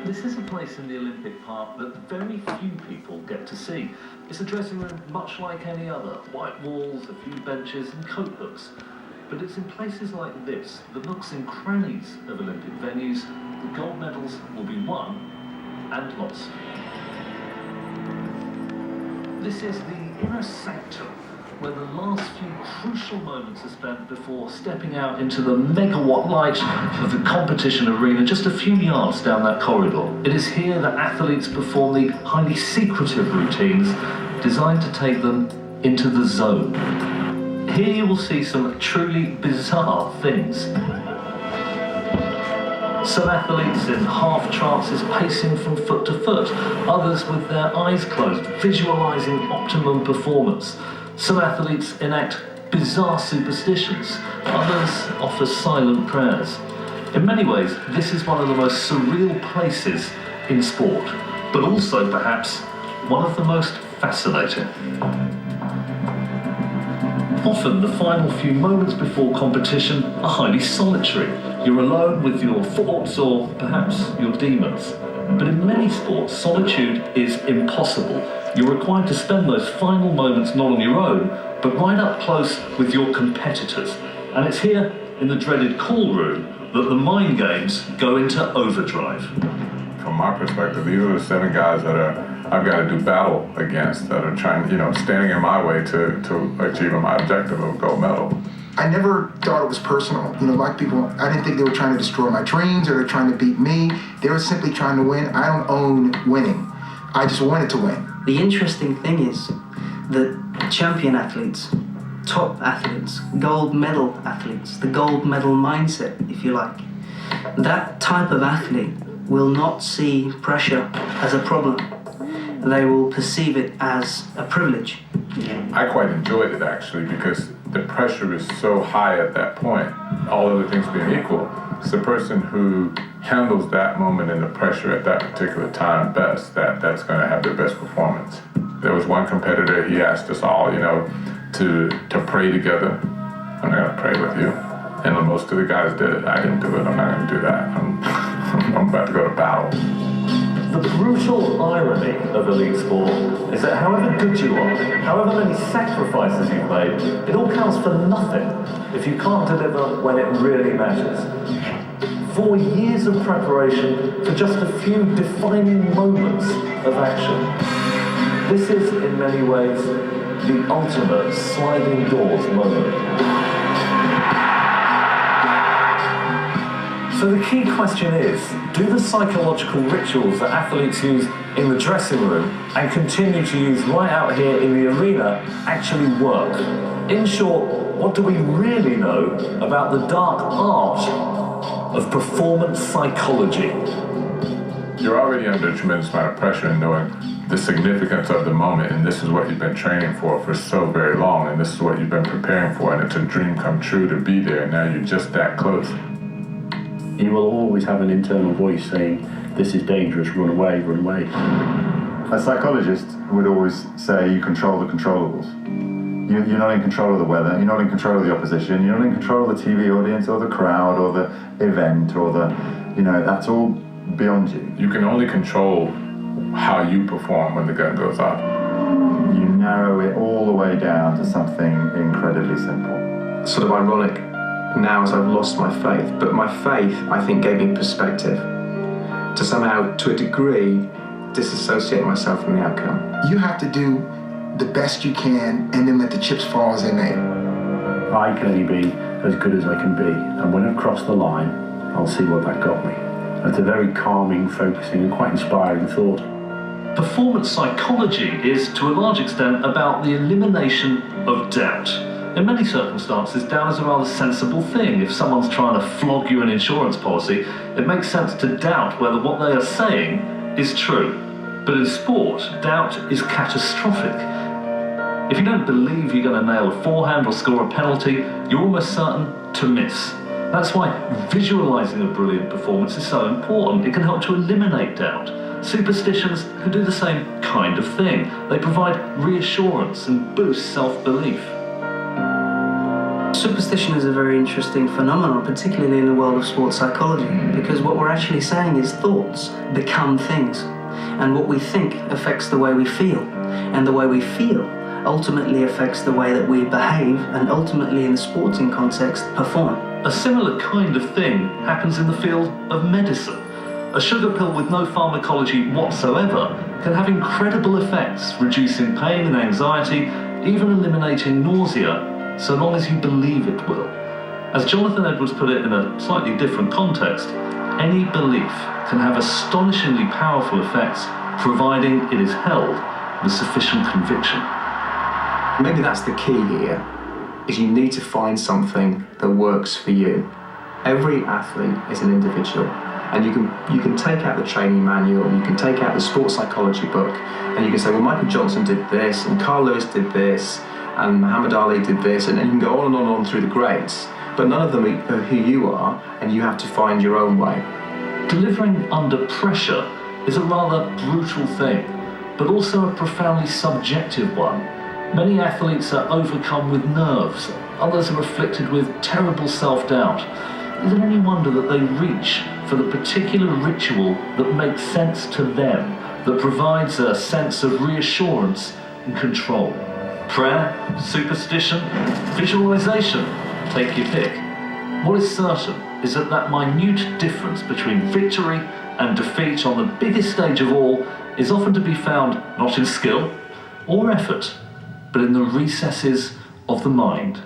This is a place in the Olympic Park that very few people get to see. It's a dressing room much like any other. White walls, a few benches and coat hooks. But it's in places like this, the nooks and crannies of Olympic venues, the gold medals will be won and lost. This is the inner sanctum, where the last few crucial moments are spent before stepping out into the megawatt light of the competition arena just a few yards down that corridor. It is here that athletes perform the highly secretive routines designed to take them into the zone. Here you will see some truly bizarre things. Some athletes in half trances pacing from foot to foot, others with their eyes closed, visualizing optimum performance. Some athletes enact bizarre superstitions, others offer silent prayers. In many ways, this is one of the most surreal places in sport, but also perhaps one of the most fascinating. Often the final few moments before competition are highly solitary. You're alone with your thoughts or perhaps your demons. But in many sports, solitude is impossible. You're required to spend those final moments not on your own, but right up close with your competitors. And it's here, in the dreaded call room, that the mind games go into overdrive. From my perspective, these are the 7 guys that I've got to do battle against, that are trying, standing in my way to achieving my objective of a gold medal. I never thought it was personal. Like people, I didn't think they were trying to destroy my dreams or they're trying to beat me. They were simply trying to win. I don't own winning. I just wanted to win. The interesting thing is that champion athletes, top athletes, gold medal athletes, the gold medal mindset, if you like, that type of athlete will not see pressure as a problem. They will perceive it as a privilege. I quite enjoyed it actually, because the pressure is so high at that point, all other things being equal. It's the person who handles that moment and the pressure at that particular time best, that's going to have their best performance. There was one competitor, he asked us all, to pray together. I'm not going to pray with you. And most of the guys did it. I didn't do it. I'm not going to do that. I'm about to go to battle. The brutal irony of elite sport is that however good you are, however many sacrifices you've made, it all counts for nothing if you can't deliver when it really matters. 4 years of preparation for just a few defining moments of action. This is, in many ways, the ultimate sliding doors moment. So the key question is, do the psychological rituals that athletes use in the dressing room and continue to use right out here in the arena actually work? In short, what do we really know about the dark art of performance psychology? You're already under a tremendous amount of pressure in knowing the significance of the moment, and this is what you've been training for so very long, and this is what you've been preparing for, and it's a dream come true to be there, and now you're just that close. You will always have an internal voice saying, this is dangerous, run away, run away. A psychologist would always say you control the controllables. You're not in control of the weather, you're not in control of the opposition, you're not in control of the TV audience or the crowd or the event or that's all beyond you. You can only control how you perform when the gun goes off. You narrow it all the way down to something incredibly simple. Sort of ironic now as I've lost my faith, but my faith, I think, gave me perspective to somehow, to a degree, disassociate myself from the outcome. You have to do the best you can and then let the chips fall as they may. I can only be as good as I can be, and when I've crossed the line, I'll see what that got me. It's a very calming, focusing, and quite inspiring thought. Performance psychology is, to a large extent, about the elimination of doubt. In many circumstances, doubt is a rather sensible thing. If someone's trying to flog you an insurance policy, it makes sense to doubt whether what they are saying is true. But in sport, doubt is catastrophic. If you don't believe you're going to nail a forehand or score a penalty, you're almost certain to miss. That's why visualizing a brilliant performance is so important. It can help to eliminate doubt. Superstitions can do the same kind of thing. They provide reassurance and boost self-belief. Superstition is a very interesting phenomenon, particularly in the world of sports psychology, because what we're actually saying is thoughts become things, and what we think affects the way we feel, and the way we feel ultimately affects the way that we behave, and ultimately in the sporting context, perform. A similar kind of thing happens in the field of medicine. A sugar pill with no pharmacology whatsoever can have incredible effects, reducing pain and anxiety, even eliminating nausea, so long as you believe it will. As Jonathan Edwards put it in a slightly different context, any belief can have astonishingly powerful effects, providing it is held with sufficient conviction. Maybe that's the key here, is you need to find something that works for you. Every athlete is an individual, and you can take out the training manual, you can take out the sports psychology book, and you can say, well, Michael Johnson did this, and Carl Lewis did this, and Muhammad Ali did this, and you can go on and on through the grades, but none of them are who you are, and you have to find your own way. Delivering under pressure is a rather brutal thing, but also a profoundly subjective one. Many athletes are overcome with nerves, others are afflicted with terrible self-doubt. Is it any wonder that they reach for the particular ritual that makes sense to them, that provides a sense of reassurance and control? Prayer, superstition, visualization, take your pick. What is certain is that that minute difference between victory and defeat on the biggest stage of all is often to be found not in skill or effort, but in the recesses of the mind.